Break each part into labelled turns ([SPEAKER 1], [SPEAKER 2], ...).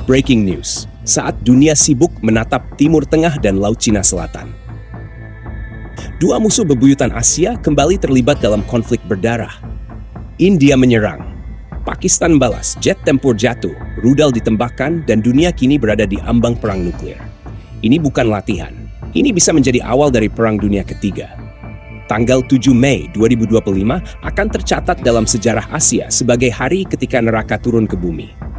[SPEAKER 1] Breaking news, saat dunia sibuk menatap Timur Tengah dan Laut Cina Selatan. Dua musuh bebuyutan Asia kembali terlibat dalam konflik berdarah. India menyerang, Pakistan balas, jet tempur jatuh, rudal ditembakkan, dan dunia kini berada di ambang perang nuklir. Ini bukan latihan, ini bisa menjadi awal dari Perang Dunia Ketiga. Tanggal 7 Mei 2025 akan tercatat dalam sejarah Asia sebagai hari ketika neraka turun ke bumi.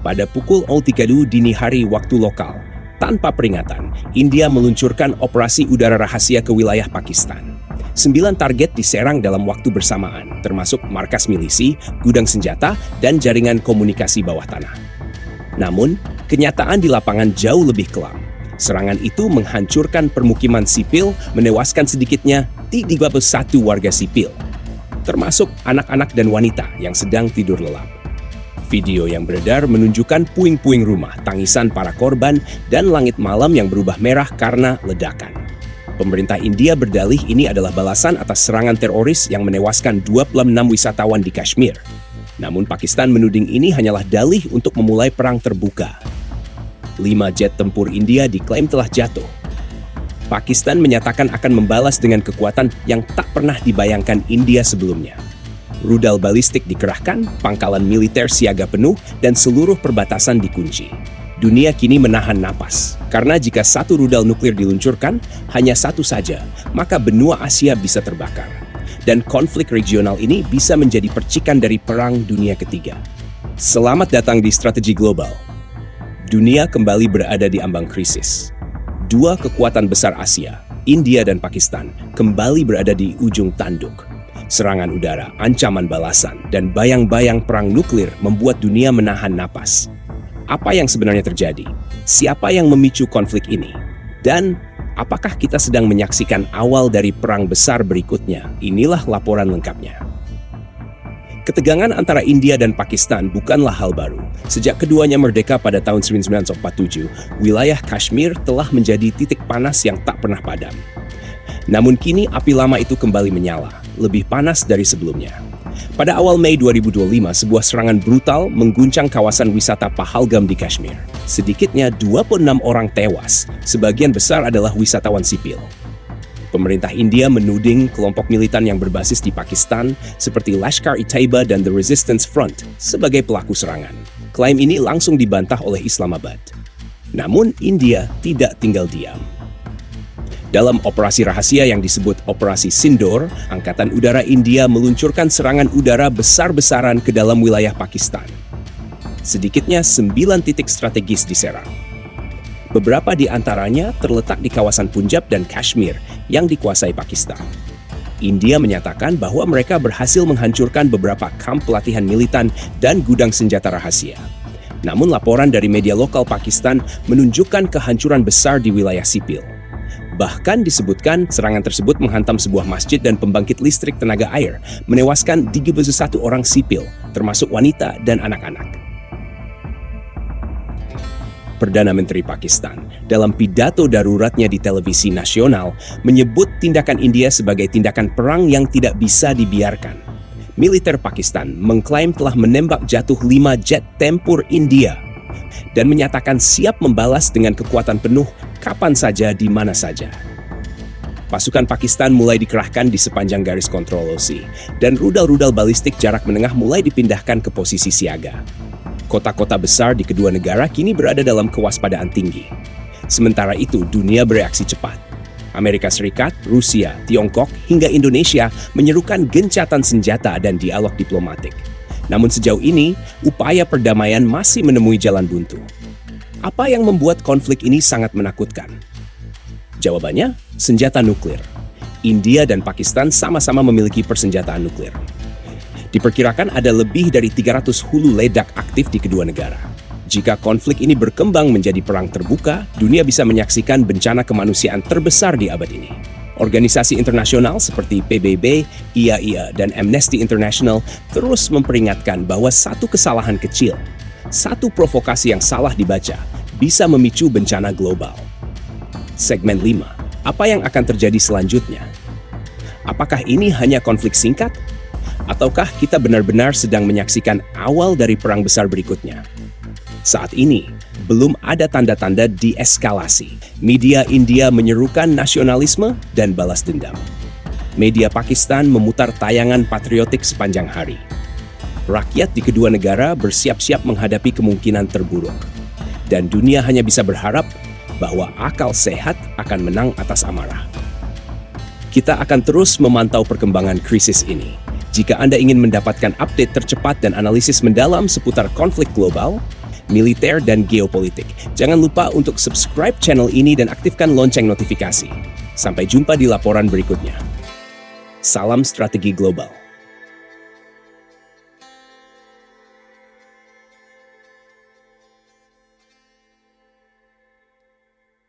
[SPEAKER 1] Pada pukul 03.00 dini hari waktu lokal, tanpa peringatan, India meluncurkan operasi udara rahasia ke wilayah Pakistan. 9 target diserang dalam waktu bersamaan, termasuk markas milisi, gudang senjata, dan jaringan komunikasi bawah tanah. Namun, kenyataan di lapangan jauh lebih kelam. Serangan itu menghancurkan permukiman sipil, menewaskan sedikitnya 31 warga sipil, termasuk anak-anak dan wanita yang sedang tidur lelap. Video yang beredar menunjukkan puing-puing rumah, tangisan para korban, dan langit malam yang berubah merah karena ledakan. Pemerintah India berdalih ini adalah balasan atas serangan teroris yang menewaskan 26 wisatawan di Kashmir. Namun Pakistan menuding ini hanyalah dalih untuk memulai perang terbuka. 5 jet tempur India diklaim telah jatuh. Pakistan menyatakan akan membalas dengan kekuatan yang tak pernah dibayangkan India sebelumnya. Rudal balistik dikerahkan, pangkalan militer siaga penuh, dan seluruh perbatasan dikunci. Dunia kini menahan napas, karena jika satu rudal nuklir diluncurkan, hanya satu saja, maka benua Asia bisa terbakar. Dan konflik regional ini bisa menjadi percikan dari Perang Dunia Ketiga. Selamat datang di Strategi Global. Dunia kembali berada di ambang krisis. Dua kekuatan besar Asia, India dan Pakistan, kembali berada di ujung tanduk. Serangan udara, ancaman balasan, dan bayang-bayang perang nuklir membuat dunia menahan napas. Apa yang sebenarnya terjadi? Siapa yang memicu konflik ini? Dan apakah kita sedang menyaksikan awal dari perang besar berikutnya? Inilah laporan lengkapnya. Ketegangan antara India dan Pakistan bukanlah hal baru. Sejak keduanya merdeka pada tahun 1947, wilayah Kashmir telah menjadi titik panas yang tak pernah padam. Namun kini api lama itu kembali menyala, lebih panas dari sebelumnya. Pada awal Mei 2025, sebuah serangan brutal mengguncang kawasan wisata Pahalgam di Kashmir. Sedikitnya 26 orang tewas, sebagian besar adalah wisatawan sipil. Pemerintah India menuding kelompok militan yang berbasis di Pakistan seperti Lashkar-e-Taiba dan The Resistance Front sebagai pelaku serangan. Klaim ini langsung dibantah oleh Islamabad. Namun India tidak tinggal diam. Dalam operasi rahasia yang disebut Operasi Sindoor, Angkatan Udara India meluncurkan serangan udara besar-besaran ke dalam wilayah Pakistan. Sedikitnya 9 titik strategis diserang. Beberapa di antaranya terletak di kawasan Punjab dan Kashmir yang dikuasai Pakistan. India menyatakan bahwa mereka berhasil menghancurkan beberapa kamp pelatihan militan dan gudang senjata rahasia. Namun laporan dari media lokal Pakistan menunjukkan kehancuran besar di wilayah sipil. Bahkan disebutkan serangan tersebut menghantam sebuah masjid dan pembangkit listrik tenaga air, menewaskan 31 orang sipil, termasuk wanita dan anak-anak. Perdana Menteri Pakistan, dalam pidato daruratnya di televisi nasional, menyebut tindakan India sebagai tindakan perang yang tidak bisa dibiarkan. Militer Pakistan mengklaim telah menembak jatuh 5 jet tempur India dan menyatakan siap membalas dengan kekuatan penuh kapan saja, di mana saja. Pasukan Pakistan mulai dikerahkan di sepanjang garis kontrol OC, dan rudal-rudal balistik jarak menengah mulai dipindahkan ke posisi siaga. Kota-kota besar di kedua negara kini berada dalam kewaspadaan tinggi. Sementara itu, dunia bereaksi cepat. Amerika Serikat, Rusia, Tiongkok, hingga Indonesia menyerukan gencatan senjata dan dialog diplomatik. Namun sejauh ini, upaya perdamaian masih menemui jalan buntu. Apa yang membuat konflik ini sangat menakutkan? Jawabannya, senjata nuklir. India dan Pakistan sama-sama memiliki persenjataan nuklir. Diperkirakan ada lebih dari 300 hulu ledak aktif di kedua negara. Jika konflik ini berkembang menjadi perang terbuka, dunia bisa menyaksikan bencana kemanusiaan terbesar di abad ini. Organisasi internasional seperti PBB, IAIA, dan Amnesty International terus memperingatkan bahwa satu kesalahan kecil, satu provokasi yang salah dibaca, bisa memicu bencana global. Segmen 5. Apa yang akan terjadi selanjutnya? Apakah ini hanya konflik singkat? Ataukah kita benar-benar sedang menyaksikan awal dari perang besar berikutnya? Saat ini, belum ada tanda-tanda deeskalasi. Media India menyerukan nasionalisme dan balas dendam. Media Pakistan memutar tayangan patriotik sepanjang hari. Rakyat di kedua negara bersiap-siap menghadapi kemungkinan terburuk. Dan dunia hanya bisa berharap bahwa akal sehat akan menang atas amarah. Kita akan terus memantau perkembangan krisis ini. Jika Anda ingin mendapatkan update tercepat dan analisis mendalam seputar konflik global, militer, dan geopolitik, jangan lupa untuk subscribe channel ini dan aktifkan lonceng notifikasi. Sampai jumpa di laporan berikutnya. Salam strategi global.